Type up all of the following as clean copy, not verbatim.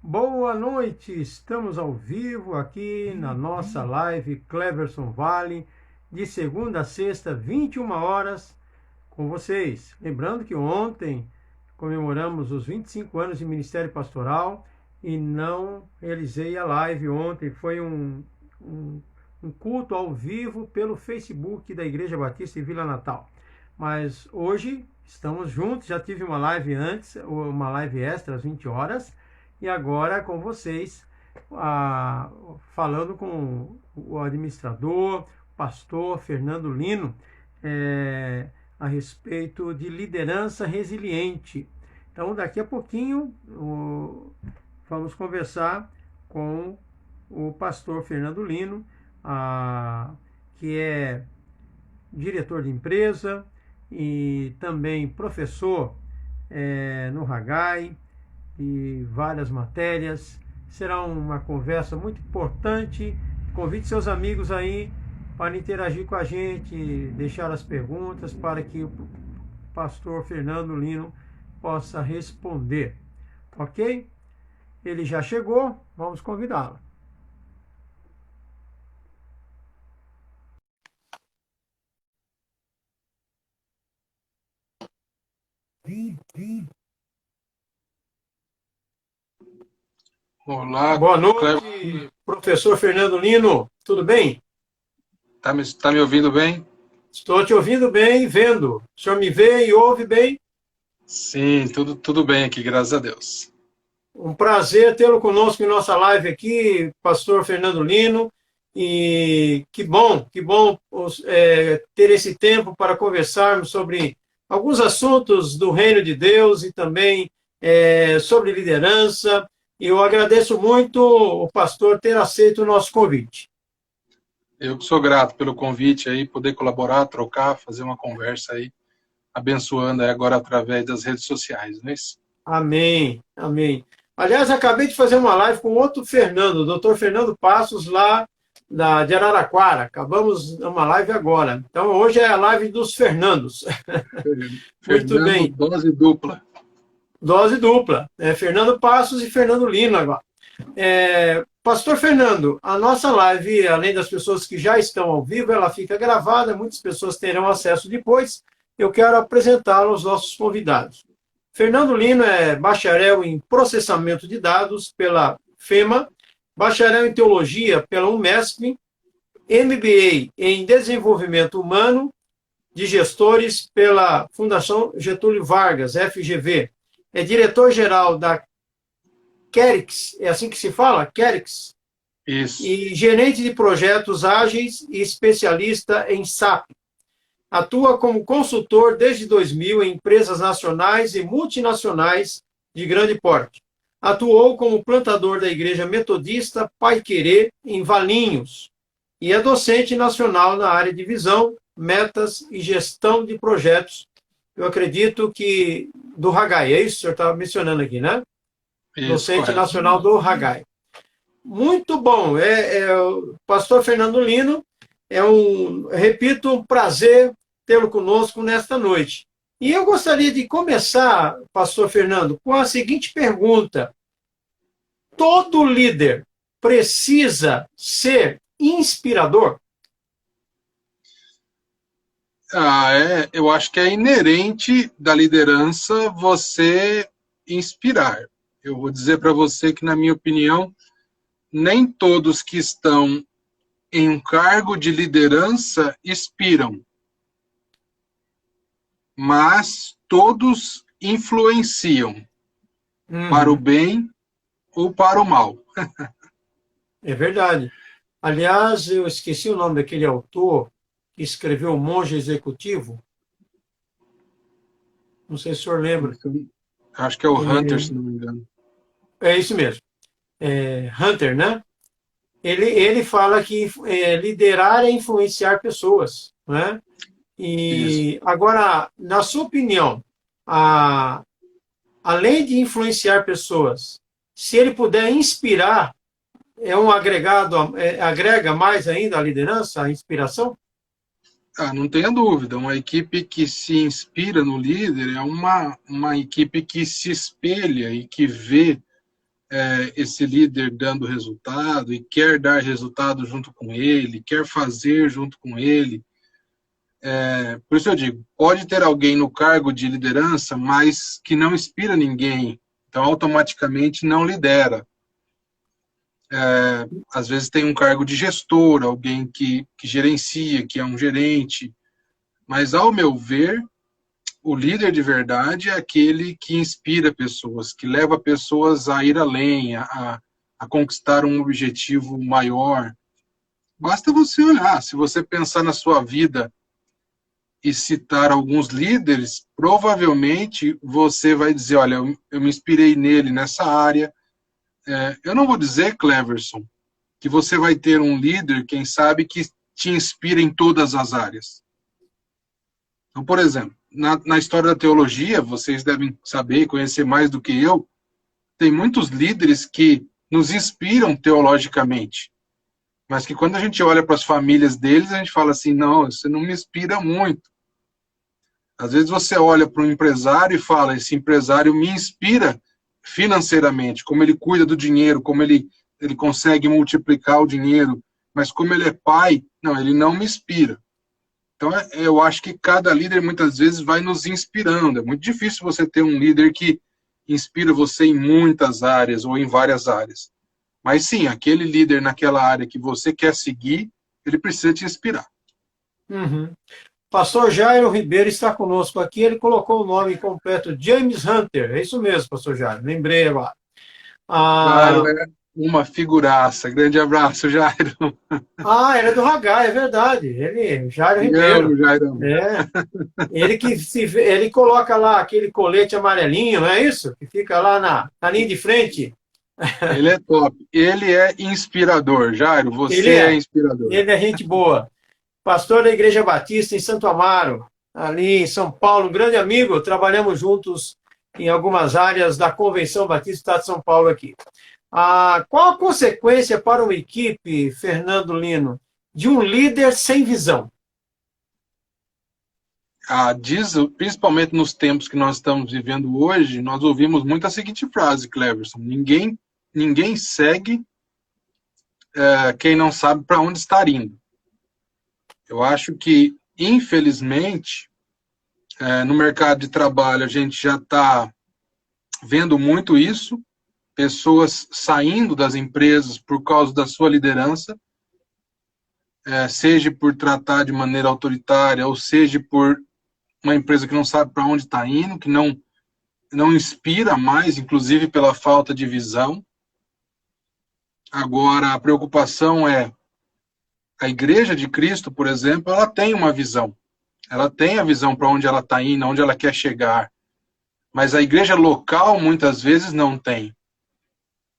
Boa noite, estamos ao vivo aqui na nossa live Cleverson Vale, de segunda a sexta, 21 horas, com vocês. Lembrando que ontem comemoramos os 25 anos de Ministério Pastoral e não realizei a live ontem, foi um culto ao vivo pelo Facebook da Igreja Batista em Vila Natal. Mas hoje estamos juntos, já tive uma live antes, uma live extra às 20 horas, e agora com vocês, falando com o administrador, pastor Fernando Lino, a respeito de liderança resiliente. Então, daqui a pouquinho, vamos conversar com o pastor Fernando Lino, que é diretor de empresa e também professor no Hagai, e várias matérias. Será uma conversa muito importante. Convide seus amigos aí para interagir com a gente, deixar as perguntas para que o pastor Fernando Lino possa responder. Ok? Ele já chegou, vamos convidá-lo. Olá, Boa noite, Cleber. professor Fernando Lino. Tudo bem? Tá me ouvindo bem? Estou te ouvindo bem e vendo. O senhor me vê e ouve bem? Sim, tudo bem aqui, graças a Deus. Um prazer tê-lo conosco em nossa live aqui, pastor Fernando Lino. E que bom ter esse tempo para conversarmos sobre alguns assuntos do reino de Deus e também sobre liderança. E eu agradeço muito o pastor ter aceito o nosso convite. Eu que sou grato pelo convite aí, poder colaborar, trocar, fazer uma conversa aí, abençoando aí agora através das redes sociais, não é isso? Amém, amém. Aliás, acabei de fazer uma live com outro Fernando, o doutor Fernando Passos, lá de Araraquara. Acabamos uma live agora. Então, hoje é a live dos Fernandos. Muito Fernando, bem. dose dupla. Dose dupla. Fernando Passos e Fernando Lino agora. Pastor Fernando, a nossa live, além das pessoas que já estão ao vivo, ela fica gravada, muitas pessoas terão acesso depois. Eu quero apresentá-lo aos nossos convidados. Fernando Lino é bacharel em processamento de dados pela FEMA, bacharel em teologia pela UMESP, MBA em desenvolvimento humano de gestores pela Fundação Getúlio Vargas, FGV. É diretor-geral da Querix, é assim que se fala? Querix. Isso. E gerente de projetos ágeis e especialista em SAP. Atua como consultor desde 2000 em empresas nacionais e multinacionais de grande porte. Atuou como plantador da Igreja Metodista Pai Querer, em Valinhos, e é docente nacional na área de visão, metas e gestão de projetos. Eu acredito que do Hagai, é isso que o senhor estava mencionando aqui, né? Isso, Docente correto. nacional do Hagai. Muito bom. O pastor Fernando Lino, repito, um prazer tê-lo conosco nesta noite. E eu gostaria de começar, pastor Fernando, com a seguinte pergunta: todo líder precisa ser inspirador? Eu acho que é inerente da liderança você inspirar. Eu vou dizer para você que, na minha opinião, nem todos que estão em um cargo de liderança inspiram, mas todos influenciam para o bem ou para o mal. É verdade. Aliás, eu esqueci o nome daquele autor que escreveu O Monge Executivo. Não sei se o senhor lembra. Acho que é o Hunter, se não me engano. É isso mesmo. Hunter, né? Ele fala que liderar é influenciar pessoas, né? Isso. E agora, na sua opinião, além de influenciar pessoas, se ele puder inspirar, é um agregado, agrega mais ainda a liderança, a inspiração? Não tenha dúvida. Uma equipe que se inspira no líder é uma equipe que se espelha e que vê esse líder dando resultado e quer dar resultado junto com ele, quer fazer junto com ele. Por isso eu digo, pode ter alguém no cargo de liderança, mas que não inspira ninguém, então automaticamente não lidera. Às vezes tem um cargo de gestor, alguém que gerencia, que é um gerente, mas ao meu ver, o líder de verdade é aquele que inspira pessoas, que leva pessoas a ir além, a conquistar um objetivo maior. Basta você olhar, se você pensar na sua vida e citar alguns líderes, provavelmente você vai dizer, olha, eu me inspirei nele nessa área. Eu não vou dizer, Cleverson, que você vai ter um líder, quem sabe, que te inspira em todas as áreas. Então, por exemplo, na história da teologia, vocês devem saber e conhecer mais do que eu, tem muitos líderes que nos inspiram teologicamente, mas que quando a gente olha para as famílias deles, a gente fala assim, não, você não me inspira muito. Às vezes você olha para um empresário e fala, esse empresário me inspira financeiramente, como ele cuida do dinheiro, como ele consegue multiplicar o dinheiro, mas como ele é pai, não, ele não me inspira. Então, eu acho que cada líder, muitas vezes, vai nos inspirando. É muito difícil você ter um líder que inspira você em muitas áreas ou em várias áreas. Mas, sim, aquele líder naquela área que você quer seguir, ele precisa te inspirar. Uhum. Pastor Jairo Ribeiro está conosco aqui. Ele colocou o nome completo, James Hunter. É isso mesmo, pastor Jairo. Lembrei agora. Jairo é uma figuraça. Grande abraço, Jairo. Ele é do Hagai, é verdade. Ele, Jairo Ribeiro. Jairão. Ele coloca lá aquele colete amarelinho, não é isso? Que fica lá na linha de frente. Ele é top. Ele é inspirador, Jairo. Você é inspirador. Ele é gente boa. Pastor da Igreja Batista em Santo Amaro, ali em São Paulo, um grande amigo. Trabalhamos juntos em algumas áreas da Convenção Batista do Estado de São Paulo aqui. Qual a consequência para uma equipe, Fernando Lino, de um líder sem visão? Principalmente nos tempos que nós estamos vivendo hoje, nós ouvimos muito a seguinte frase, Cleverson: ninguém segue quem não sabe para onde está indo. Eu acho que, infelizmente, no mercado de trabalho a gente já está vendo muito isso, pessoas saindo das empresas por causa da sua liderança, seja por tratar de maneira autoritária, ou seja por uma empresa que não sabe para onde está indo, que não inspira mais, inclusive pela falta de visão. Agora, a preocupação é, a Igreja de Cristo, por exemplo, ela tem uma visão. Ela tem a visão para onde ela está indo, onde ela quer chegar. Mas a igreja local, muitas vezes, não tem.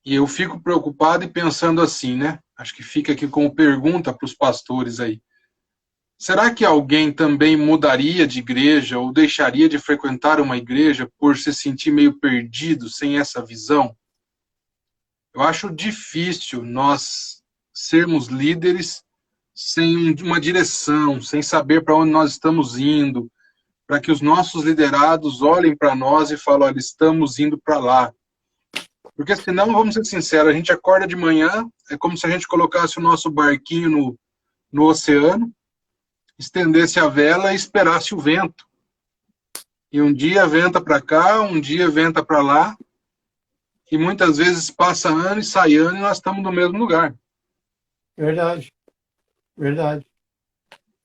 E eu fico preocupado e pensando assim, né? Acho que fica aqui como pergunta para os pastores aí. Será que alguém também mudaria de igreja ou deixaria de frequentar uma igreja por se sentir meio perdido, sem essa visão? Eu acho difícil nós sermos líderes sem uma direção, sem saber para onde nós estamos indo, para que os nossos liderados olhem para nós e falem, olha, estamos indo para lá. Porque senão, vamos ser sinceros, a gente acorda de manhã, é como se a gente colocasse o nosso barquinho no oceano, estendesse a vela e esperasse o vento. E um dia venta para cá, um dia venta para lá, e muitas vezes passa ano e sai ano e nós estamos no mesmo lugar. Verdade.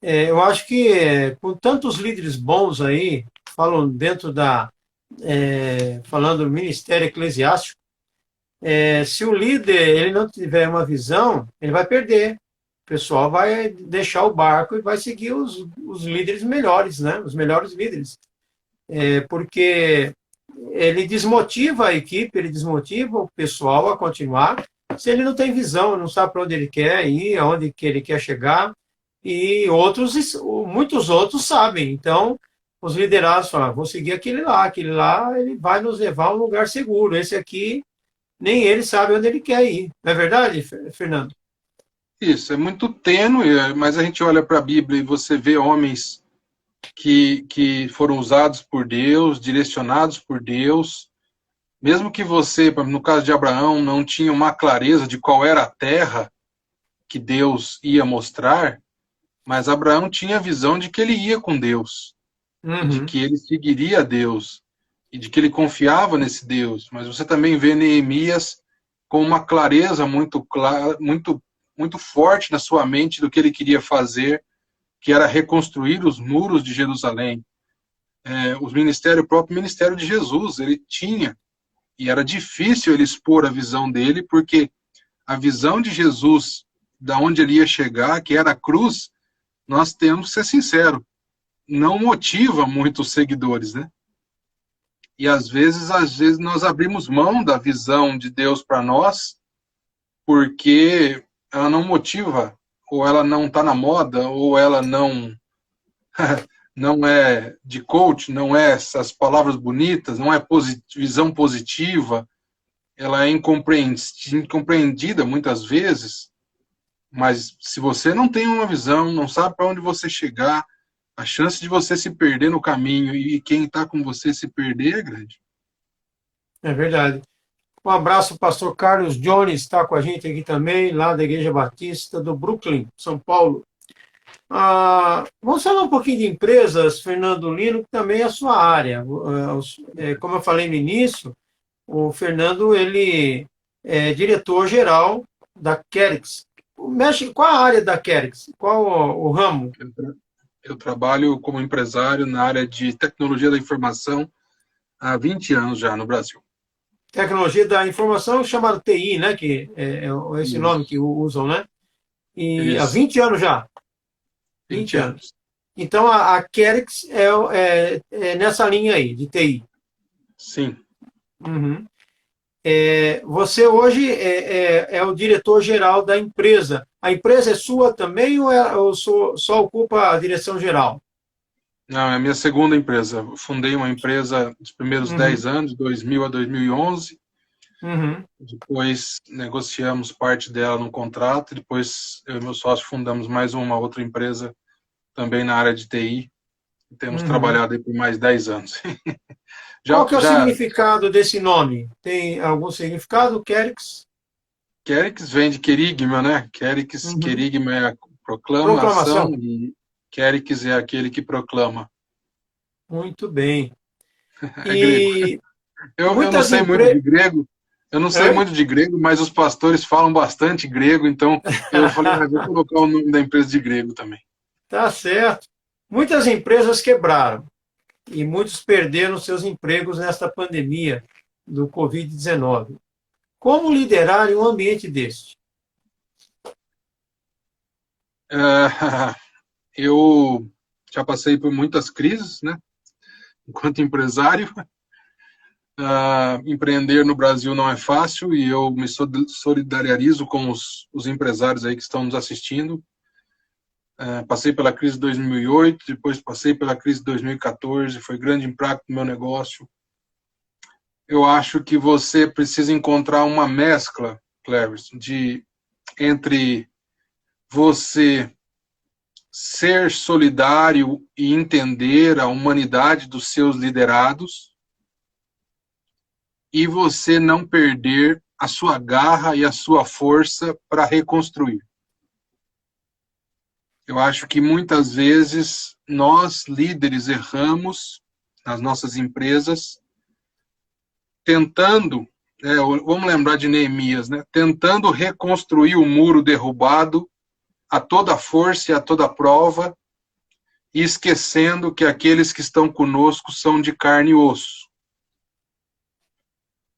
Eu acho que com tantos líderes bons aí, falam dentro falando do ministério eclesiástico, se o líder ele não tiver uma visão, ele vai perder. O pessoal vai deixar o barco e vai seguir os líderes melhores, né? Os melhores líderes. Porque ele desmotiva a equipe, ele desmotiva o pessoal a continuar, se ele não tem visão, não sabe para onde ele quer ir, aonde que ele quer chegar, e muitos outros sabem. Então, os liderados falam, vou seguir aquele lá ele vai nos levar a um lugar seguro, esse aqui, nem ele sabe onde ele quer ir. Não é verdade, Fernando? Isso, é muito tênue, mas a gente olha para a Bíblia e você vê homens que foram usados por Deus, direcionados por Deus, Mesmo que você, no caso de Abraão, não tinha uma clareza de qual era a terra que Deus ia mostrar, mas Abraão tinha a visão de que ele ia com Deus, e de Uhum. que ele seguiria a Deus, e de que ele confiava nesse Deus. Mas você também vê Neemias com uma clareza muito clara, muito forte na sua mente do que ele queria fazer, que era reconstruir os muros de Jerusalém. O próprio ministério de Jesus, ele tinha, e era difícil ele expor a visão dele, porque a visão de Jesus, da onde ele ia chegar, que era a cruz, nós temos que ser sinceros, não motiva muitos seguidores, né? E às vezes nós abrimos mão da visão de Deus para nós, porque ela não motiva, ou ela não está na moda, ou ela não não é de coach, não é essas palavras bonitas, não é visão positiva, ela é incompreendida muitas vezes, mas se você não tem uma visão, não sabe para onde você chegar, a chance de você se perder no caminho e quem está com você se perder é grande. É verdade. Um abraço, pastor Carlos Jones, está com a gente aqui também, lá da Igreja Batista do Brooklyn, São Paulo. Vamos falar um pouquinho de empresas, Fernando Lino, que também é a sua área. Como eu falei no início, o Fernando ele é diretor-geral da Querix. Qual a área da Querix? Qual o ramo? Eu trabalho como empresário na área de tecnologia da informação há 20 anos já no Brasil. Tecnologia da informação, chamado TI, né? Que é esse nome Isso, que usam, né? E há isso, 20 anos já. 20 20 anos. anos. Então, a Querix é nessa linha aí, de TI. Sim. Uhum. Você hoje é o diretor-geral da empresa. A empresa é sua também ou só ocupa a direção geral? Não, é a minha segunda empresa. Eu fundei uma empresa nos primeiros Uhum. 10 anos, de 2000 a 2011. Uhum. Depois negociamos parte dela num contrato. Depois eu e meu sócio fundamos mais uma outra empresa também na área de TI. Temos Uhum. trabalhado aí por mais 10 anos. Qual Já, que é o já significado desse nome? Tem algum significado, Querix? Querix vem de querigma, né? Uhum. Querigma é a proclamação Proclamação. e Querix é aquele que proclama. Muito bem. É grego. E Eu não muitas sei muito empresas. de grego, eu não sei muito de grego, mas os pastores falam bastante grego, então eu falei, vou colocar o nome da empresa de grego também. Tá certo. Muitas empresas quebraram e muitos perderam seus empregos nesta pandemia do Covid-19. Como liderar em um ambiente deste? Eu já passei por muitas crises, né? Enquanto empresário, empreender no Brasil não é fácil e eu me solidarizo com os empresários aí que estão nos assistindo. Passei pela crise de 2008, depois passei pela crise de 2014, foi grande impacto no meu negócio. Eu acho que você precisa encontrar uma mescla, Cleverson, entre você ser solidário e entender a humanidade dos seus liderados e você não perder a sua garra e a sua força para reconstruir. Eu acho que muitas vezes nós, líderes, erramos nas nossas empresas, tentando, vamos lembrar de Neemias, né? Tentando reconstruir o muro derrubado a toda força e a toda prova, e esquecendo que aqueles que estão conosco são de carne e osso.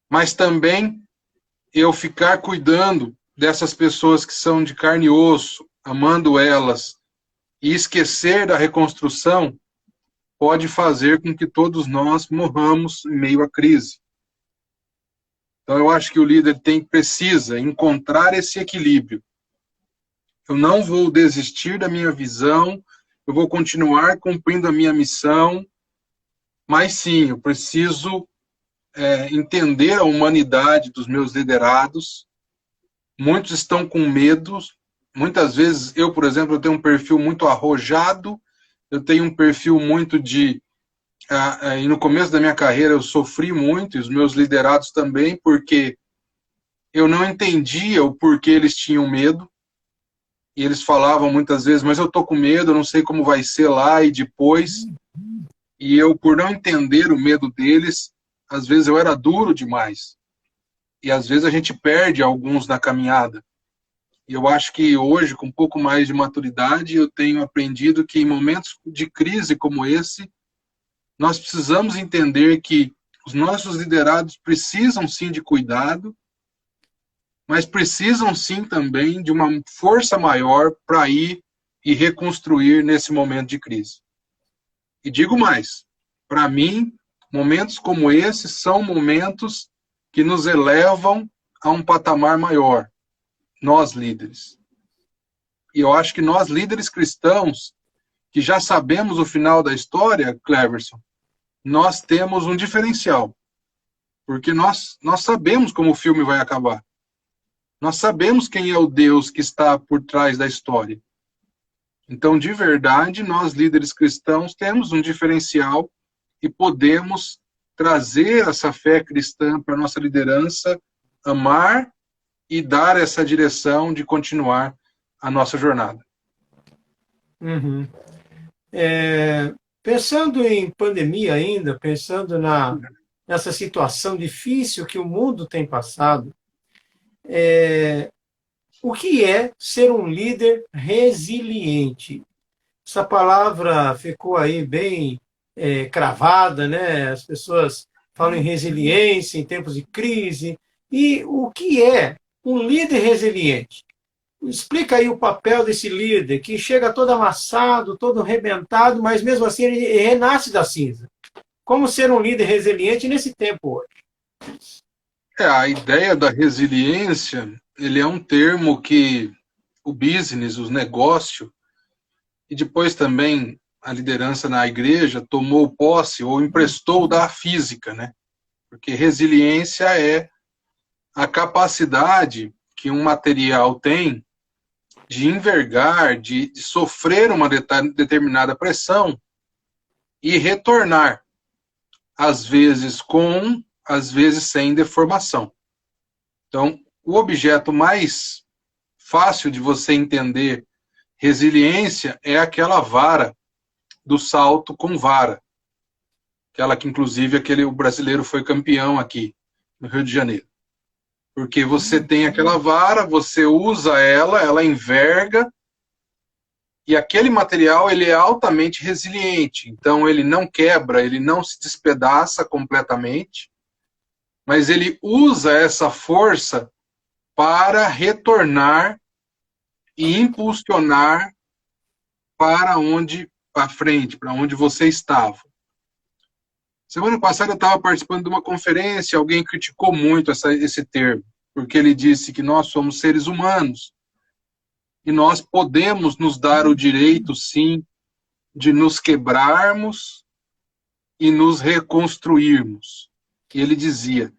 Mas também eu ficar cuidando dessas pessoas que são de carne e osso, amando elas, e esquecer da reconstrução, pode fazer com que todos nós morramos em meio à crise. Então eu acho que o líder precisa encontrar esse equilíbrio. Eu não vou desistir da minha visão, eu vou continuar cumprindo a minha missão, mas sim, eu preciso entender a humanidade dos meus liderados. Muitos estão com medo. Muitas vezes, eu, por exemplo, eu tenho um perfil muito arrojado, eu tenho um perfil muito de E no começo da minha carreira eu sofri muito, e os meus liderados também, porque eu não entendia o porquê eles tinham medo, e eles falavam muitas vezes, mas eu tô com medo, eu não sei como vai ser lá e depois, e eu, por não entender o medo deles, às vezes eu era duro demais, e às vezes a gente perde alguns na caminhada. E eu acho que hoje, com um pouco mais de maturidade, eu tenho aprendido que em momentos de crise como esse, nós precisamos entender que os nossos liderados precisam sim de cuidado, mas precisam sim também de uma força maior para ir e reconstruir nesse momento de crise. E digo mais, para mim, momentos como esse são momentos que nos elevam a um patamar maior, nós líderes. E eu acho que nós líderes cristãos, que já sabemos o final da história, Cleverson, nós temos um diferencial, porque nós sabemos como o filme vai acabar. Nós sabemos quem é o Deus que está por trás da história. Então, de verdade, nós líderes cristãos temos um diferencial e podemos trazer essa fé cristã para a nossa liderança, amar e dar essa direção de continuar a nossa jornada. Uhum. Pensando em pandemia ainda, pensando nessa situação difícil que o mundo tem passado, o que é ser um líder resiliente? Essa palavra ficou aí bem cravada, né? As pessoas falam em resiliência em tempos de crise. E o que é um líder resiliente? Explica aí o papel desse líder que chega todo amassado, todo arrebentado, mas mesmo assim ele renasce da cinza. Como ser um líder resiliente nesse tempo hoje? A ideia da resiliência, ele é um termo que o business, os negócios, e depois também a liderança na igreja tomou posse ou emprestou da física, né? Porque resiliência é a capacidade que um material tem de envergar, de sofrer uma determinada pressão e retornar, às vezes com, às vezes sem deformação. Então, o objeto mais fácil de você entender resiliência é aquela vara do salto com vara. Aquela que, inclusive, o brasileiro foi campeão aqui no Rio de Janeiro. Porque você tem aquela vara, você usa ela, ela enverga, e aquele material ele é altamente resiliente. Então, ele não quebra, ele não se despedaça completamente, mas ele usa essa força para retornar e impulsionar para frente, para onde você estava. Semana passada eu estava participando de uma conferência, alguém criticou muito esse termo, porque ele disse que nós somos seres humanos e nós podemos nos dar o direito, sim, de nos quebrarmos e nos reconstruirmos. E ele dizia,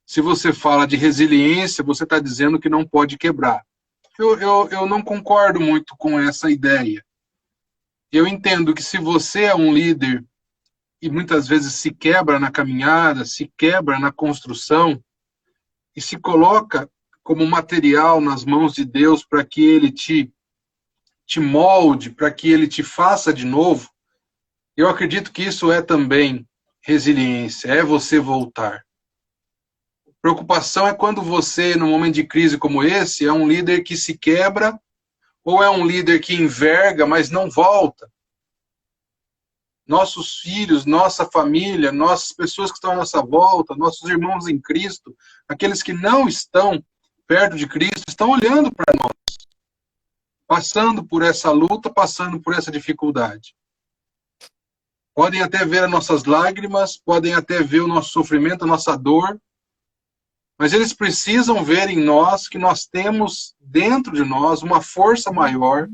se você fala de resiliência, você está dizendo que não pode quebrar. Eu não concordo muito com essa ideia. Eu entendo que se você é um líder e muitas vezes se quebra na caminhada, se quebra na construção e se coloca como material nas mãos de Deus para que Ele te molde, para que Ele te faça de novo, eu acredito que isso é também resiliência, é você voltar. Preocupação é quando você, num momento de crise como esse, é um líder que se quebra ou é um líder que enverga, mas não volta. Nossos filhos, nossa família, nossas pessoas que estão à nossa volta, nossos irmãos em Cristo, aqueles que não estão perto de Cristo, estão olhando para nós, passando por essa luta, passando por essa dificuldade. Podem até ver as nossas lágrimas, podem até ver o nosso sofrimento, a nossa dor, mas eles precisam ver em nós que nós temos dentro de nós uma força maior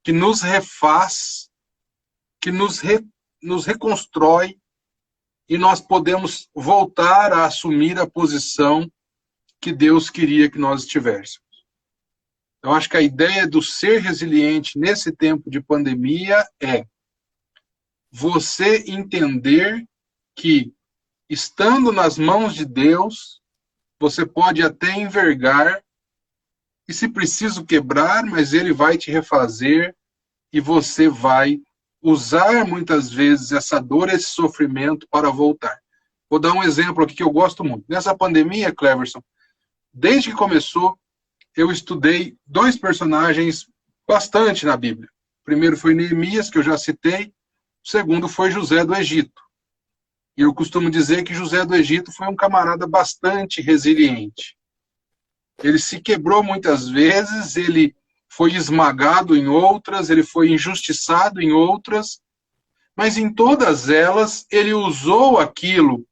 que nos refaz, que nos reconstrói e nós podemos voltar a assumir a posição que Deus queria que nós estivéssemos. Eu acho que a ideia do ser resiliente nesse tempo de pandemia é você entender que, estando nas mãos de Deus, você pode até envergar, e se preciso quebrar, mas Ele vai te refazer, e você vai usar muitas vezes essa dor, esse sofrimento para voltar. Vou dar um exemplo aqui que eu gosto muito. Nessa pandemia, Cleverson, desde que começou, eu estudei 2 personagens bastante na Bíblia. O primeiro foi Neemias, que eu já citei. O segundo foi José do Egito. E eu costumo dizer que José do Egito foi um camarada bastante resiliente. Ele se quebrou muitas vezes, ele foi esmagado em outras, ele foi injustiçado em outras, mas em todas elas ele usou aquilo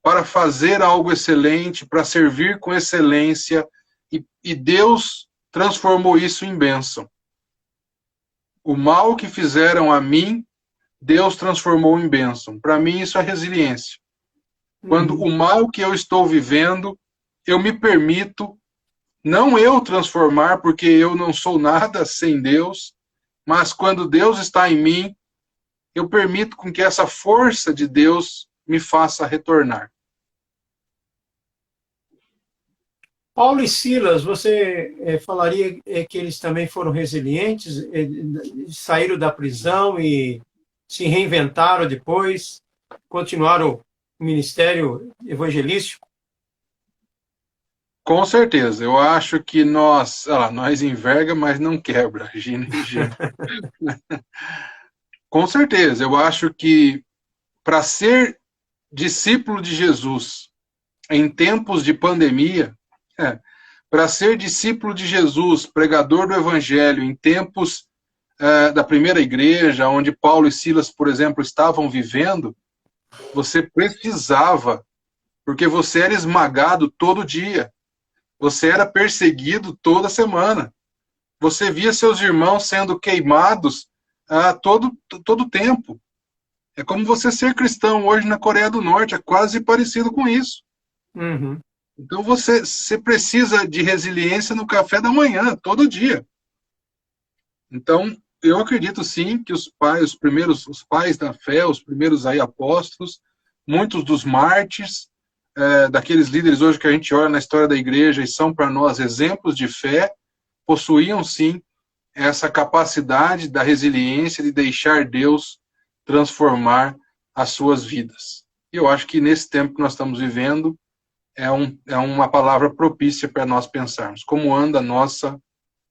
para fazer algo excelente, para servir com excelência, e Deus transformou isso em bênção. O mal que fizeram a mim, Deus transformou em bênção. Para mim, isso é resiliência. Quando o mal que eu estou vivendo, eu me permito, não eu transformar, porque eu não sou nada sem Deus, mas quando Deus está em mim, eu permito com que essa força de Deus me faça retornar. Paulo e Silas, você falaria que eles também foram resilientes, saíram da prisão e se reinventaram depois, continuaram o ministério evangelístico? Com certeza. Eu acho que nós enverga, mas não quebra. Gina. Com certeza. Eu acho que para ser discípulo de Jesus em tempos de pandemia, para ser discípulo de Jesus, pregador do Evangelho, em tempos da primeira igreja, onde Paulo e Silas, por exemplo, estavam vivendo, você precisava, porque você era esmagado todo dia, você era perseguido toda semana, você via seus irmãos sendo queimados todo tempo. É como você ser cristão hoje na Coreia do Norte, é quase parecido com isso. Uhum. Então você precisa de resiliência no café da manhã, todo dia. Então, eu acredito sim que os pais da fé, os primeiros aí apóstolos, muitos dos mártires, daqueles líderes hoje que a gente olha na história da igreja e são para nós exemplos de fé, possuíam sim essa capacidade da resiliência de deixar Deus transformar as suas vidas. E eu acho que nesse tempo que nós estamos vivendo, é uma palavra propícia para nós pensarmos como anda a nossa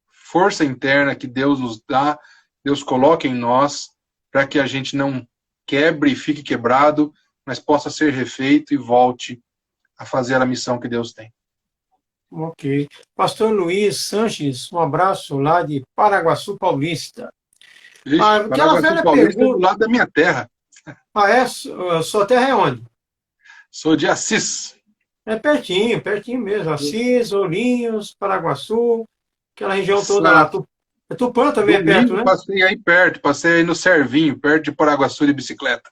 força interna que Deus nos dá, Deus coloca em nós, para que a gente não quebre e fique quebrado, mas possa ser refeito e volte a fazer a missão que Deus tem. Ok. Pastor Luiz Sanches, um abraço lá de Paraguaçu Paulista. Aquela velha Paulista pergunta... do lado da minha terra. Sua terra é onde? Sou de Assis. É pertinho mesmo. Assis, Ourinhos, Paraguaçu, aquela região toda lá. Tupã também é perto, né? Passei aí perto, passei aí no Servinho, perto de Paraguaçu de bicicleta.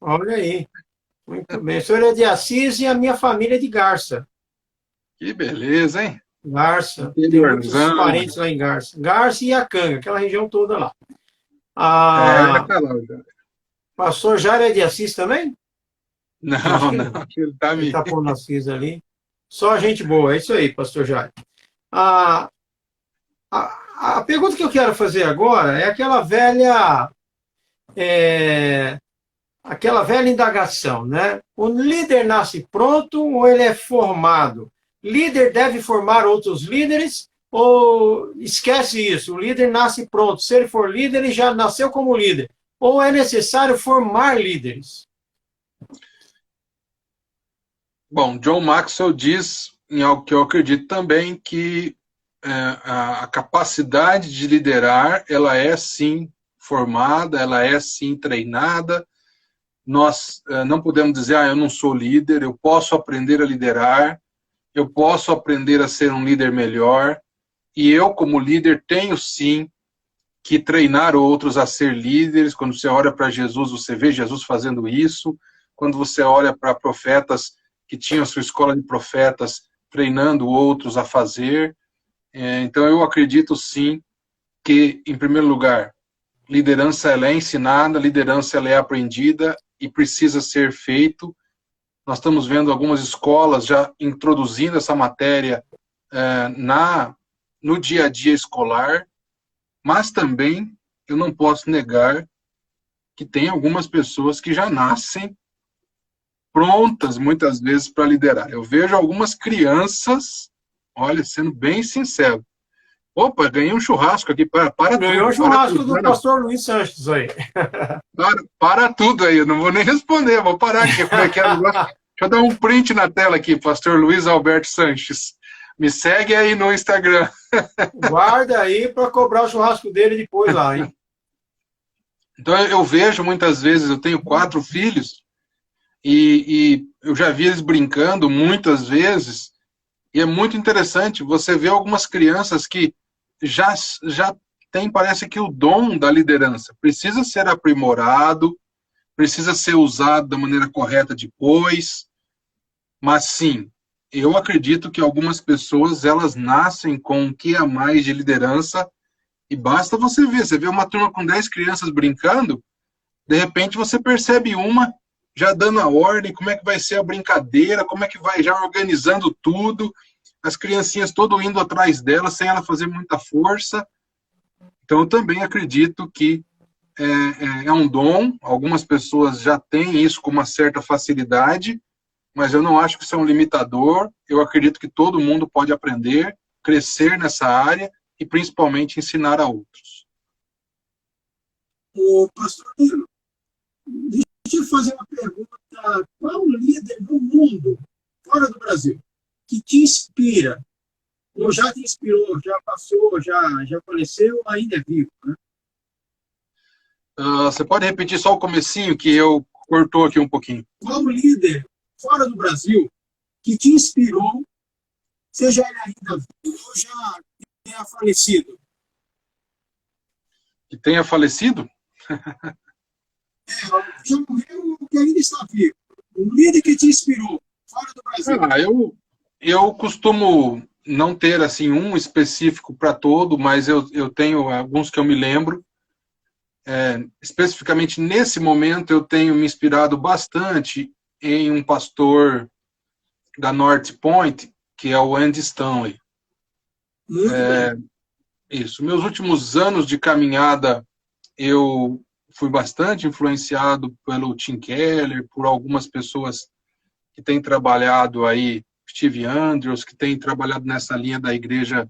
Olha aí. Muito bem. O senhor é de Assis e a minha família é de Garça. Que beleza, hein? Garça. Tem muitos parentes lá em Garça. Garça e Iacanga, aquela região toda lá. Pastor Jair é de Assis também? Não. Ele está pondo Assis ali. Só gente boa, é isso aí, pastor Jair. A pergunta que eu quero fazer agora é aquela velha indagação, né? O líder nasce pronto ou ele é formado? Líder deve formar outros líderes ou esquece isso? O líder nasce pronto. Se ele for líder, ele já nasceu como líder. Ou é necessário formar líderes? Bom, John Maxwell diz, em algo que eu acredito também, que a capacidade de liderar, ela é sim formada, ela é sim treinada. Nós não podemos dizer, eu não sou líder, eu posso aprender a liderar, eu posso aprender a ser um líder melhor, e eu, como líder, tenho sim que treinar outros a ser líderes. Quando você olha para Jesus, você vê Jesus fazendo isso. Quando você olha para profetas que tinham sua escola de profetas, treinando outros a fazer. Então, eu acredito sim que, em primeiro lugar, liderança ela é ensinada, liderança ela é aprendida e precisa ser feito. Nós estamos vendo algumas escolas já introduzindo essa matéria no dia a dia escolar, mas também eu não posso negar que tem algumas pessoas que já nascem prontas, muitas vezes, para liderar. Eu vejo algumas crianças, olha, sendo bem sincero, opa, ganhei um churrasco aqui, para Ganhou tudo. o churrasco do pastor Luiz Sanches aí. Para tudo aí, eu não vou nem responder, vou parar aqui. Como é que é o negócio? Deixa eu dar um print na tela aqui, pastor Luiz Alberto Sanches. Me segue aí no Instagram. Guarda aí para cobrar o churrasco dele depois lá, hein? Então eu vejo muitas vezes, eu tenho 4 filhos, e eu já vi eles brincando muitas vezes, e é muito interessante, você vê algumas crianças que já tem, parece que o dom da liderança precisa ser aprimorado, precisa ser usado da maneira correta depois, mas sim, eu acredito que algumas pessoas, elas nascem com um quê a mais de liderança, e basta você vê uma turma com 10 crianças brincando, de repente você percebe uma já dando a ordem, como é que vai ser a brincadeira, como é que vai já organizando tudo, as criancinhas todo indo atrás dela, sem ela fazer muita força. Então, eu também acredito que é um dom, algumas pessoas já têm isso com uma certa facilidade, mas eu não acho que isso é um limitador, eu acredito que todo mundo pode aprender, crescer nessa área e principalmente ensinar a outros. O pastor Nilo, deixa eu fazer uma pergunta. Qual líder do mundo, fora do Brasil, que te inspira? Ou já te inspirou, já passou, já faleceu, ainda é vivo, né? Você pode repetir só o comecinho, que eu cortou aqui um pouquinho. Qual líder, fora do Brasil, que te inspirou, seja ele ainda vivo ou já tenha falecido? Que tenha falecido? Já morreu ou que ainda está vivo? Um líder que te inspirou, fora do Brasil. Eu costumo não ter assim um específico para todo, mas eu tenho alguns que eu me lembro. Especificamente nesse momento, eu tenho me inspirado bastante em um pastor da North Point, que é o Andy Stanley. Muito bem. Isso. Meus últimos anos de caminhada, eu fui bastante influenciado pelo Tim Keller, por algumas pessoas que têm trabalhado aí, Steve Andrews, que tem trabalhado nessa linha da igreja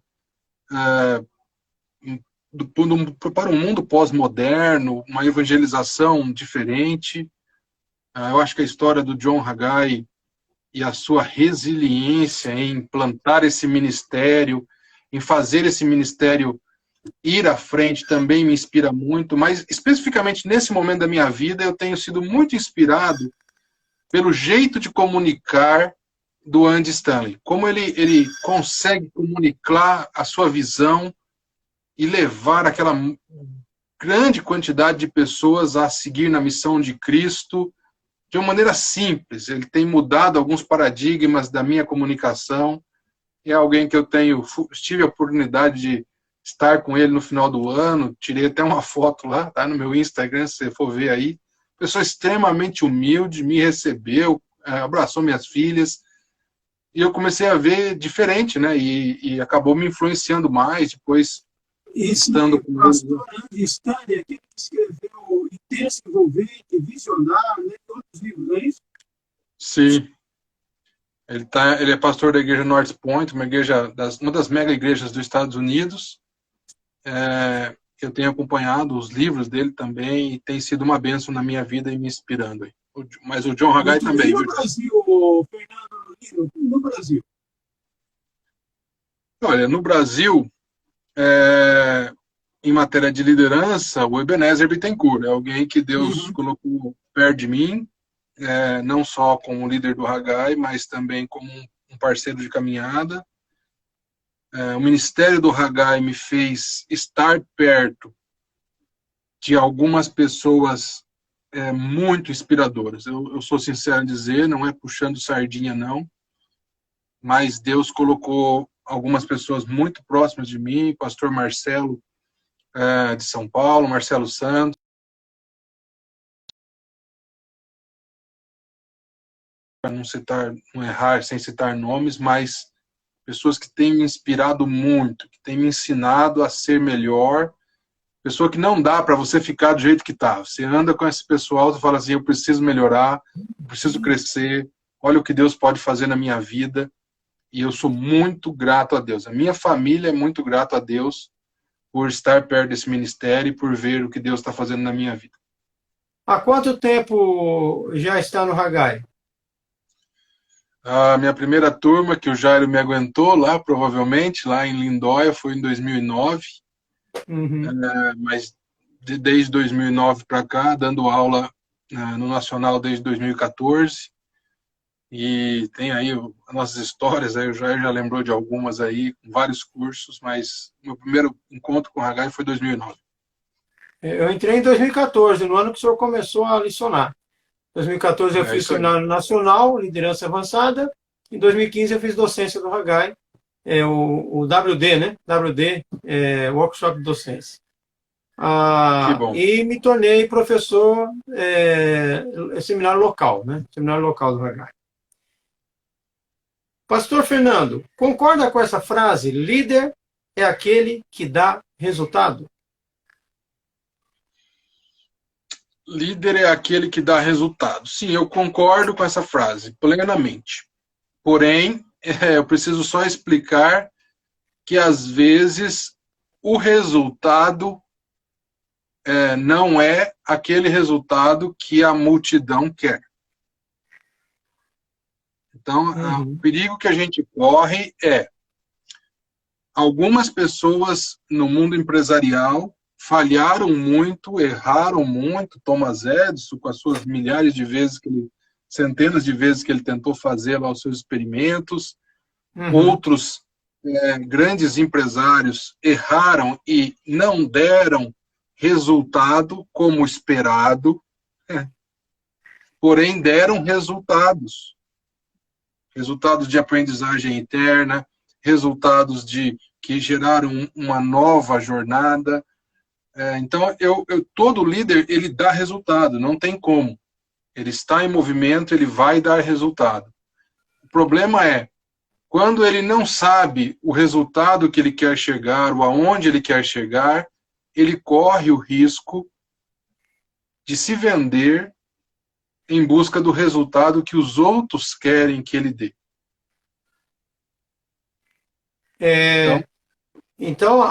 para um mundo pós-moderno, uma evangelização diferente. Eu acho que a história do John Haggai e a sua resiliência em plantar esse ministério, em fazer esse ministério ir à frente também me inspira muito, mas especificamente nesse momento da minha vida eu tenho sido muito inspirado pelo jeito de comunicar do Andy Stanley, como ele consegue comunicar a sua visão e levar aquela grande quantidade de pessoas a seguir na missão de Cristo de uma maneira simples. Ele tem mudado alguns paradigmas da minha comunicação, é alguém que eu tive a oportunidade de estar com ele no final do ano, tirei até uma foto lá, tá no meu Instagram, se você for ver aí. Pessoa extremamente humilde, me recebeu, abraçou minhas filhas, e eu comecei a ver diferente, né? E acabou me influenciando mais, depois estando com o pastor Andy Stanley, aquele que escreveu Intenso, Envolvente, Visionário, né, todos os livros, não é isso? Sim. Ele é pastor da igreja North Point, uma das mega igrejas dos Estados Unidos. Eu tenho acompanhado os livros dele também e tem sido uma bênção na minha vida e me inspirando. Mas o John Haggai também. E no Brasil, Fernando, no Brasil? Olha, no Brasil, em matéria de liderança, o Ebenezer Bittencourt é alguém que Deus colocou perto de mim, não só como líder do Haggai, mas também como um parceiro de caminhada. O ministério do Haggai me fez estar perto de algumas pessoas muito inspiradoras. Eu sou sincero em dizer, não é puxando sardinha, não, mas Deus colocou algumas pessoas muito próximas de mim, pastor Marcelo, de São Paulo, Marcelo Santos, para não errar sem citar nomes, mas pessoas que têm me inspirado muito, que têm me ensinado a ser melhor, pessoa que não dá para você ficar do jeito que está. Você anda com esse pessoal, você fala assim, eu preciso melhorar, eu preciso crescer, olha o que Deus pode fazer na minha vida, e eu sou muito grato a Deus. A minha família é muito grato a Deus por estar perto desse ministério e por ver o que Deus está fazendo na minha vida. Há quanto tempo já está no Hagai? A minha primeira turma, que o Jairo me aguentou lá, provavelmente, lá em Lindóia, foi em 2009. Mas desde 2009 para cá, dando aula no Nacional desde 2014. E tem aí as nossas histórias, aí o Jair já lembrou de algumas aí, vários cursos, mas meu primeiro encontro com o Hagai foi em 2009. Eu entrei em 2014, no ano que o senhor começou a lecionar. Em 2014 eu fiz Seminário Nacional, Liderança Avançada. Em 2015 eu fiz docência do Hagai, o WD, né? WD, Workshop de Docência. E me tornei professor seminário local, né? Seminário local do Hagai. Pastor Fernando, concorda com essa frase? Líder é aquele que dá resultado? Líder é aquele que dá resultado. Sim, eu concordo com essa frase, plenamente. Porém, eu preciso só explicar que, às vezes, o resultado não é aquele resultado que a multidão quer. Então, o perigo que a gente corre é algumas pessoas no mundo empresarial falharam muito, erraram muito. Thomas Edison, com as suas milhares de vezes centenas de vezes que ele tentou fazer lá os seus experimentos. Outros grandes empresários erraram e não deram resultado como esperado, porém deram resultados de aprendizagem interna, resultados que geraram uma nova jornada. Então, todo líder, ele dá resultado, não tem como. Ele está em movimento, ele vai dar resultado. O problema é, quando ele não sabe o resultado que ele quer chegar, ou aonde ele quer chegar, ele corre o risco de se vender em busca do resultado que os outros querem que ele dê. Então,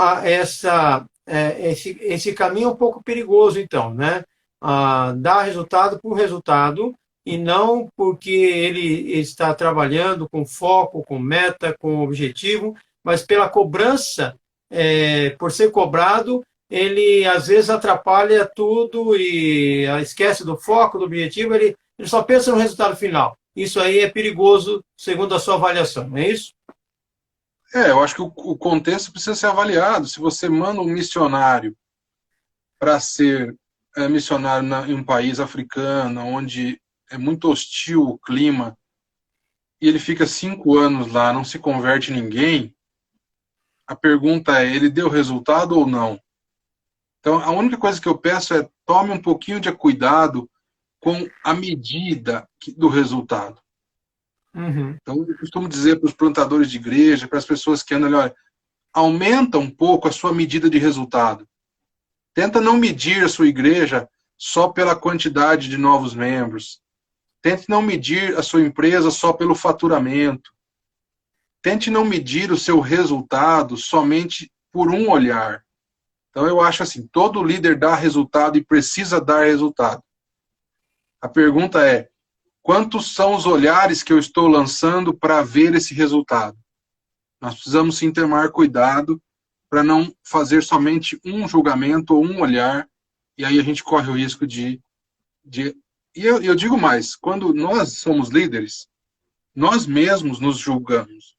esse caminho é um pouco perigoso, então, né? Dar resultado por resultado, e não porque ele está trabalhando com foco, com meta, com objetivo, mas pela cobrança, por ser cobrado, ele às vezes atrapalha tudo e esquece do foco, do objetivo, ele só pensa no resultado final. Isso aí é perigoso, segundo a sua avaliação, não é isso? Eu acho que o contexto precisa ser avaliado. Se você manda um missionário para ser missionário em um país africano, onde é muito hostil o clima, e ele fica 5 anos lá, não se converte ninguém, a pergunta é, ele deu resultado ou não? Então, a única coisa que eu peço é, tome um pouquinho de cuidado com a medida do resultado. Então, eu costumo dizer para os plantadores de igreja, para as pessoas que andam ali, olha, aumenta um pouco a sua medida de resultado. Tenta não medir a sua igreja só pela quantidade de novos membros. Tente não medir a sua empresa só pelo faturamento. Tente não medir o seu resultado somente por um olhar. Então, eu acho assim, todo líder dá resultado e precisa dar resultado. A pergunta é, quantos são os olhares que eu estou lançando para ver esse resultado? Nós precisamos sim tomar cuidado para não fazer somente um julgamento ou um olhar, e aí a gente corre o risco de... E eu digo mais, quando nós somos líderes, nós mesmos nos julgamos.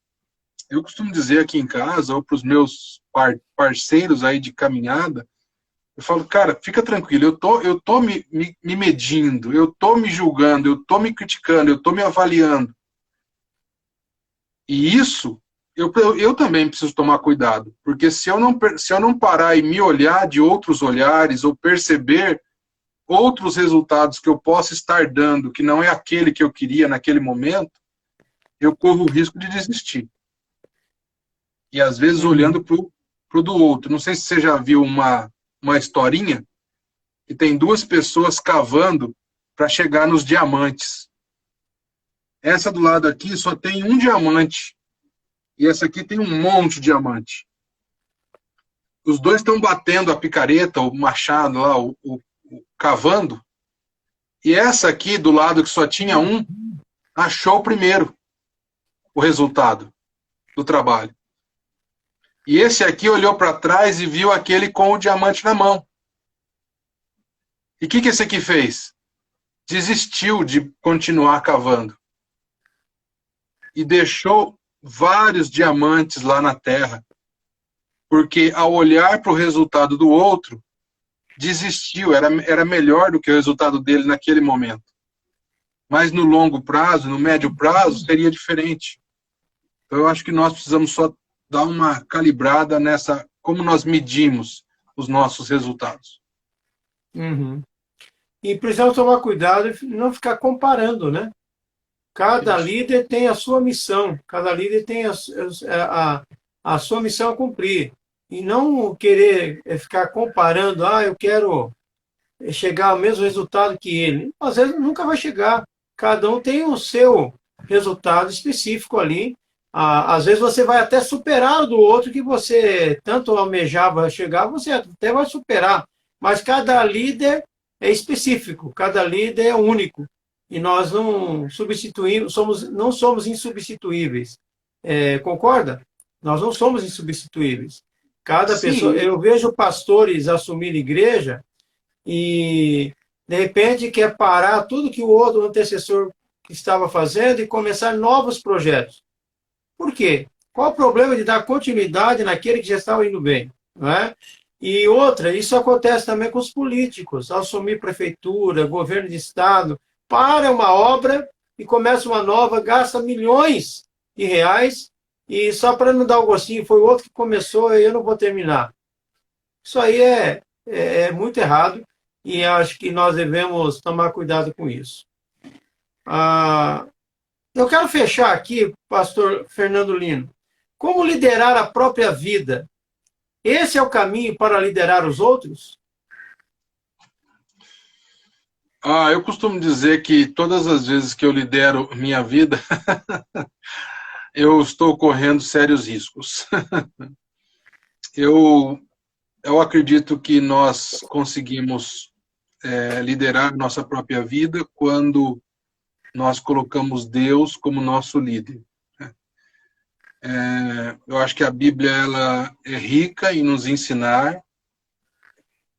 Eu costumo dizer aqui em casa, ou para os meus parceiros aí de caminhada, eu falo, cara, fica tranquilo, eu tô me medindo, eu tô me julgando, eu tô me criticando, eu tô me avaliando. E isso eu também preciso tomar cuidado, porque se eu não parar e me olhar de outros olhares, ou perceber outros resultados que eu possa estar dando, que não é aquele que eu queria naquele momento, eu corro o risco de desistir. E às vezes olhando pro do outro. Não sei se você já viu uma historinha que tem duas pessoas cavando para chegar nos diamantes. Essa do lado aqui só tem um diamante. E essa aqui tem um monte de diamante. Os dois estão batendo a picareta, o machado lá, o cavando. E essa aqui, do lado que só tinha um, achou primeiro o resultado do trabalho. E esse aqui olhou para trás e viu aquele com o diamante na mão. E o que esse aqui fez? Desistiu de continuar cavando. E deixou vários diamantes lá na terra. Porque ao olhar para o resultado do outro, desistiu, era melhor do que o resultado dele naquele momento. Mas no longo prazo, no médio prazo, seria diferente. Então eu acho que nós precisamos só dar uma calibrada nessa, como nós medimos os nossos resultados. Uhum. E precisamos tomar cuidado e não ficar comparando, né? Cada líder tem a sua missão, cada líder tem a sua missão a cumprir. E não querer ficar comparando, eu quero chegar ao mesmo resultado que ele. Às vezes nunca vai chegar. Cada um tem o seu resultado específico ali. Às vezes você vai até superar o do outro que você tanto almejava chegar, você até vai superar. Mas cada líder é específico, cada líder é único. E nós não substituímos, não somos insubstituíveis. Concorda? Nós não somos insubstituíveis. Cada Sim. pessoa, eu vejo pastores assumir igreja e de repente quer parar tudo que o outro antecessor estava fazendo e começar novos projetos. Por quê? Qual o problema de dar continuidade naquele que já estava indo bem? Não é? E outra, isso acontece também com os políticos, ao assumir prefeitura, governo de estado, para uma obra e começa uma nova, gasta milhões de reais e só para não dar o gostinho, foi o outro que começou e eu não vou terminar. Isso aí é muito errado e acho que nós devemos tomar cuidado com isso. Eu quero fechar aqui, pastor Fernando Lino. Como liderar a própria vida? Esse é o caminho para liderar os outros? Eu costumo dizer que todas as vezes que eu lidero minha vida, eu estou correndo sérios riscos. Eu acredito que nós conseguimos liderar nossa própria vida quando nós colocamos Deus como nosso líder. Eu acho que a Bíblia ela é rica em nos ensinar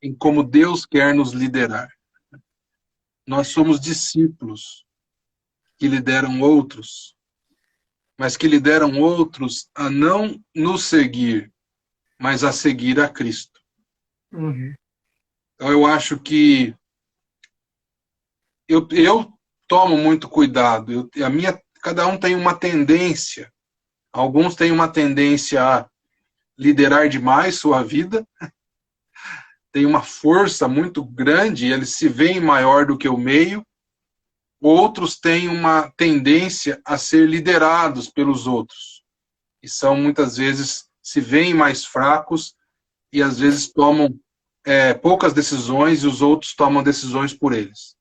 em como Deus quer nos liderar. Nós somos discípulos que lideram outros, mas que lideram outros a não nos seguir, mas a seguir a Cristo. Uhum. Então eu acho que eu tomo muito cuidado. Cada um tem uma tendência. Alguns têm uma tendência a liderar demais sua vida, tem uma força muito grande, eles se veem maior do que o meio. Outros têm uma tendência a ser liderados pelos outros. E são, muitas vezes, se veem mais fracos e, às vezes, tomam poucas decisões e os outros tomam decisões por eles.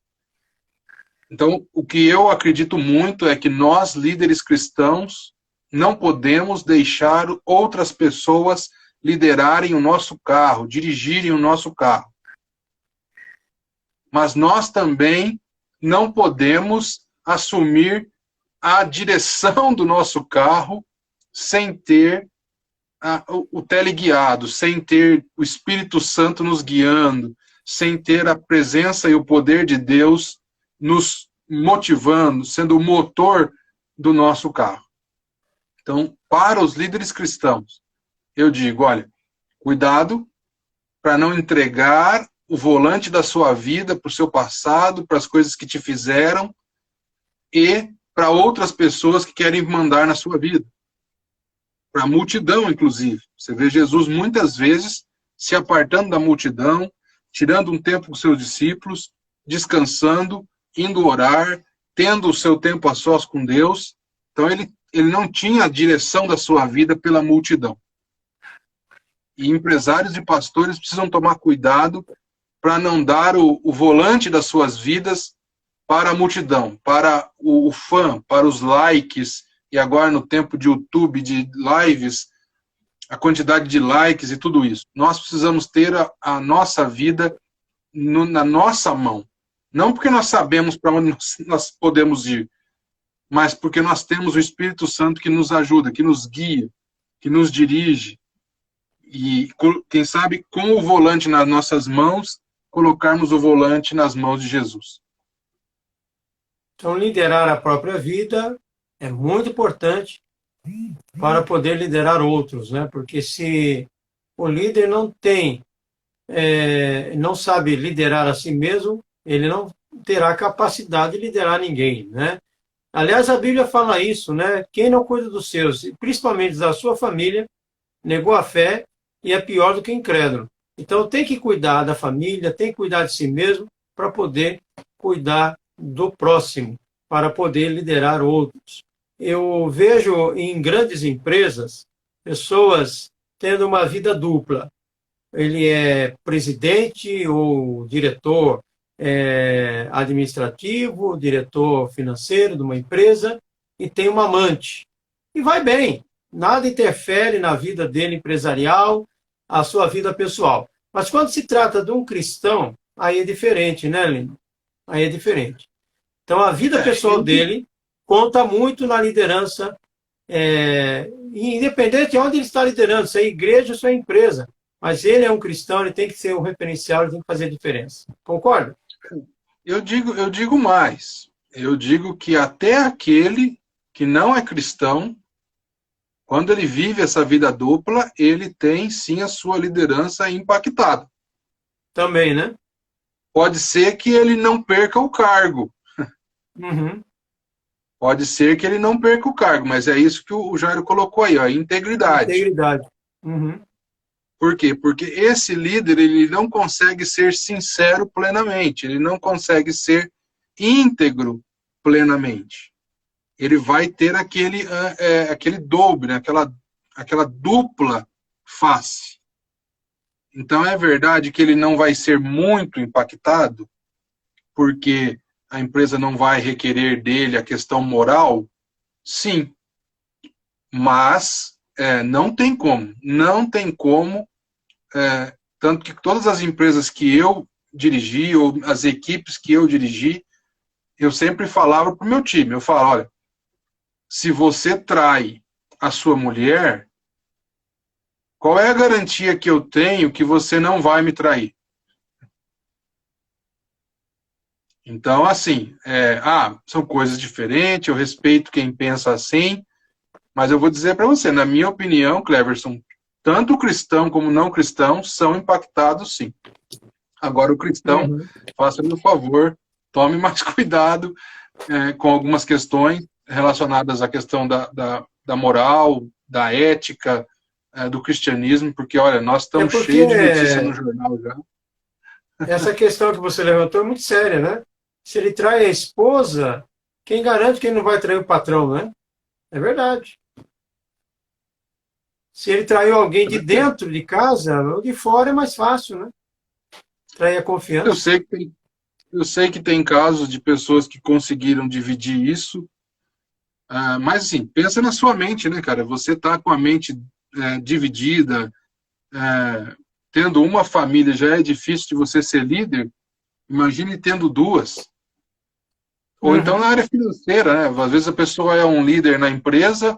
Então, o que eu acredito muito é que nós, líderes cristãos, não podemos deixar outras pessoas liderarem o nosso carro, dirigirem o nosso carro. Mas nós também não podemos assumir a direção do nosso carro sem ter o teleguiado, sem ter o Espírito Santo nos guiando, sem ter a presença e o poder de Deus nos motivando, sendo o motor do nosso carro. Então, para os líderes cristãos, eu digo, olha, cuidado para não entregar o volante da sua vida para o seu passado, para as coisas que te fizeram e para outras pessoas que querem mandar na sua vida. para a multidão, inclusive. Você vê Jesus muitas vezes se apartando da multidão, tirando um tempo com seus discípulos, descansando, indo orar, tendo o seu tempo a sós com Deus. Então ele não tinha a direção da sua vida pela multidão. E empresários e pastores precisam tomar cuidado para não dar o volante das suas vidas para a multidão, para o fã, para os likes, e agora no tempo de YouTube, de lives, a quantidade de likes e tudo isso. Nós precisamos ter a nossa vida na nossa mão. Não porque nós sabemos para onde nós podemos ir, mas porque nós temos o Espírito Santo que nos ajuda, que nos guia, que nos dirige. E, quem sabe, com o volante nas nossas mãos, colocarmos o volante nas mãos de Jesus. Então, liderar a própria vida é muito importante para poder liderar outros, né? Porque se o líder não sabe liderar a si mesmo, ele não terá capacidade de liderar ninguém, né? Aliás, a Bíblia fala isso, né? Quem não cuida dos seus, principalmente da sua família, negou a fé e é pior do que incrédulo. Então, tem que cuidar da família, tem que cuidar de si mesmo para poder cuidar do próximo, para poder liderar outros. Eu vejo em grandes empresas pessoas tendo uma vida dupla. Ele é presidente ou diretor administrativo, diretor financeiro de uma empresa e tem uma amante. E vai bem, nada interfere na vida dele empresarial, a sua vida pessoal. Mas quando se trata de um cristão, aí é diferente, né, Lino? Aí é diferente. Então, a vida pessoal dele conta muito na liderança, independente de onde ele está liderando, se é igreja ou se é empresa. Mas ele é um cristão, ele tem que ser um referencial, ele tem que fazer a diferença. Concorda? Eu digo mais. Eu digo que até aquele que não é cristão, quando ele vive essa vida dupla, ele tem sim a sua liderança impactada. Também, né? Pode ser que ele não perca o cargo. Uhum. Pode ser que ele não perca o cargo, mas é isso que o Jairo colocou aí, ó, a integridade. Integridade. Uhum. Por quê? Porque esse líder ele não consegue ser sincero plenamente, ele não consegue ser íntegro plenamente. Ele vai ter aquele dobro, né? aquela dupla face. Então é verdade que ele não vai ser muito impactado, porque a empresa não vai requerer dele a questão moral? Sim. Mas não tem como. Não tem como. Tanto que todas as empresas que eu dirigi, ou as equipes que eu dirigi, eu sempre falava para o meu time, eu falo, olha, se você trai a sua mulher, qual é a garantia que eu tenho que você não vai me trair? Então, assim, são coisas diferentes, eu respeito quem pensa assim, mas eu vou dizer para você, na minha opinião, Cleverson, tanto o cristão como o não cristão são impactados, sim. Agora, o cristão, faça-me um favor, tome mais cuidado com algumas questões relacionadas à questão da moral, da ética, do cristianismo, porque, olha, nós estamos cheios de notícias no jornal já. Essa questão que você levantou é muito séria, né? Se ele trai a esposa, quem garante que ele não vai trair o patrão, né? É verdade. Se ele traiu alguém de dentro de casa, ou de fora é mais fácil, né? Trair a confiança. Eu sei que tem casos de pessoas que conseguiram dividir isso, mas assim, pensa na sua mente, né, cara? Você tá com a mente dividida, tendo uma família já é difícil de você ser líder, imagine tendo duas. Ou então na área financeira, né? Às vezes a pessoa é um líder na empresa,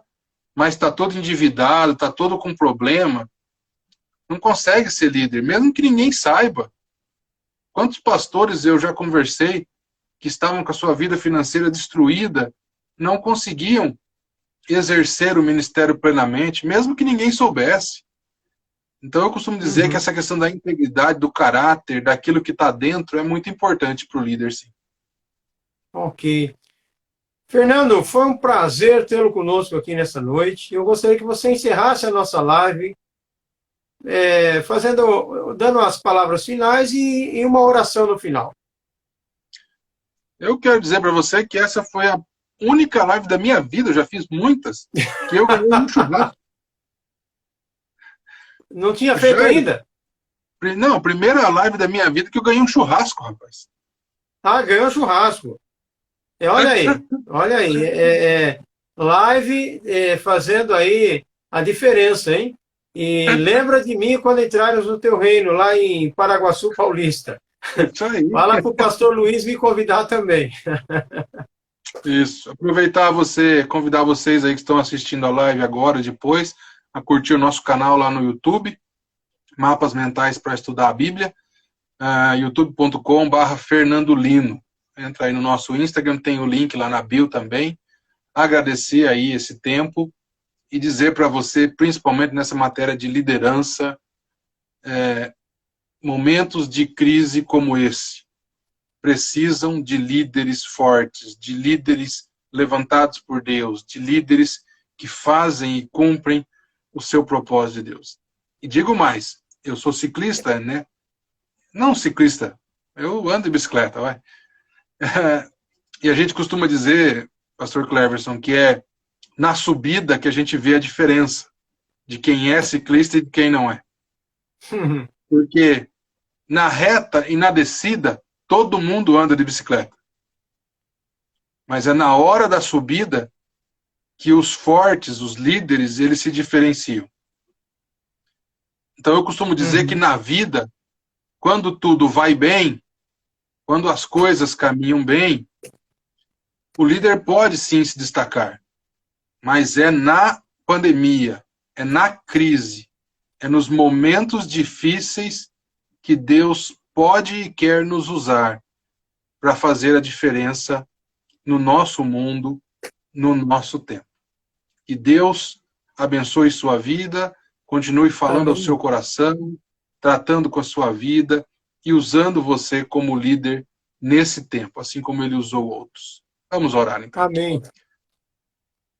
mas está todo endividado, está todo com problema, não consegue ser líder, mesmo que ninguém saiba. Quantos pastores eu já conversei que estavam com a sua vida financeira destruída, não conseguiam exercer o ministério plenamente, mesmo que ninguém soubesse. Então eu costumo dizer que essa questão da integridade, do caráter, daquilo que está dentro, é muito importante para o líder, sim. Ok. Fernando, foi um prazer tê-lo conosco aqui nessa noite. Eu gostaria que você encerrasse a nossa live, dando as palavras finais e uma oração no final. Eu quero dizer para você que essa foi a única live da minha vida, eu já fiz muitas, que eu ganhei um churrasco. Não tinha feito ainda? Não, a primeira live da minha vida que eu ganhei um churrasco, rapaz. Ah, ganhou um churrasco. Olha aí, olha aí. Live fazendo aí a diferença, hein? E lembra de mim quando entrares no teu reino, lá em Paraguaçu Paulista. Isso aí. Fala para o pastor Luiz me convidar também. Isso. Convidar vocês aí que estão assistindo a live agora, depois, a curtir o nosso canal lá no YouTube, Mapas Mentais para Estudar a Bíblia, youtube.com/Fernando Lino. Entra aí no nosso Instagram, tem o link lá na bio também. Agradecer aí esse tempo e dizer para você, principalmente nessa matéria de liderança, momentos de crise como esse precisam de líderes fortes, de líderes levantados por Deus, de líderes que fazem e cumprem o seu propósito de Deus. E digo mais, eu sou ciclista, né? Não ciclista, eu ando de bicicleta, vai. E a gente costuma dizer, pastor Cleverson, que é na subida que a gente vê a diferença de quem é ciclista e de quem não é. Porque na reta e na descida, todo mundo anda de bicicleta. Mas é na hora da subida que os fortes, os líderes, eles se diferenciam. Então eu costumo dizer que na vida, quando tudo vai bem, quando as coisas caminham bem, o líder pode sim se destacar. Mas é na pandemia, é na crise, é nos momentos difíceis que Deus pode e quer nos usar para fazer a diferença no nosso mundo, no nosso tempo. Que Deus abençoe sua vida, continue falando ao seu coração, tratando com a sua vida e usando você como líder nesse tempo, assim como Ele usou outros. Vamos orar, então. Amém.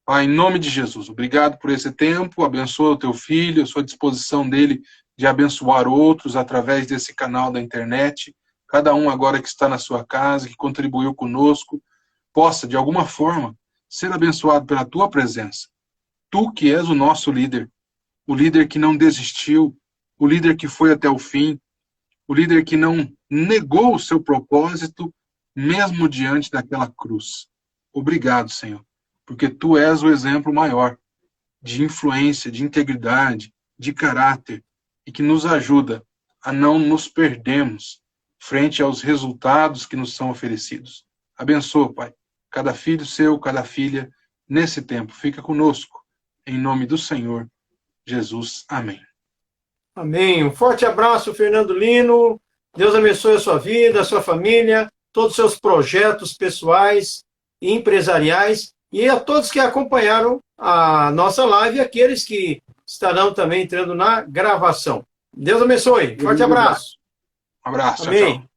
Pai, em nome de Jesus, obrigado por esse tempo, abençoa o teu filho, a sua disposição dele de abençoar outros através desse canal da internet, cada um agora que está na sua casa, que contribuiu conosco, possa, de alguma forma, ser abençoado pela tua presença. Tu que és o nosso líder, o líder que não desistiu, o líder que foi até o fim, o líder que não negou o seu propósito, mesmo diante daquela cruz. Obrigado, Senhor, porque tu és o exemplo maior de influência, de integridade, de caráter, e que nos ajuda a não nos perdermos frente aos resultados que nos são oferecidos. Abençoa, Pai, cada filho seu, cada filha, nesse tempo. Fica conosco, em nome do Senhor Jesus. Amém. Amém. Um forte abraço, Fernando Lino. Deus abençoe a sua vida, a sua família, todos os seus projetos pessoais e empresariais, e a todos que acompanharam a nossa live e aqueles que estarão também entrando na gravação. Deus abençoe. Forte abraço. Um abraço. Amém. Tchau, tchau.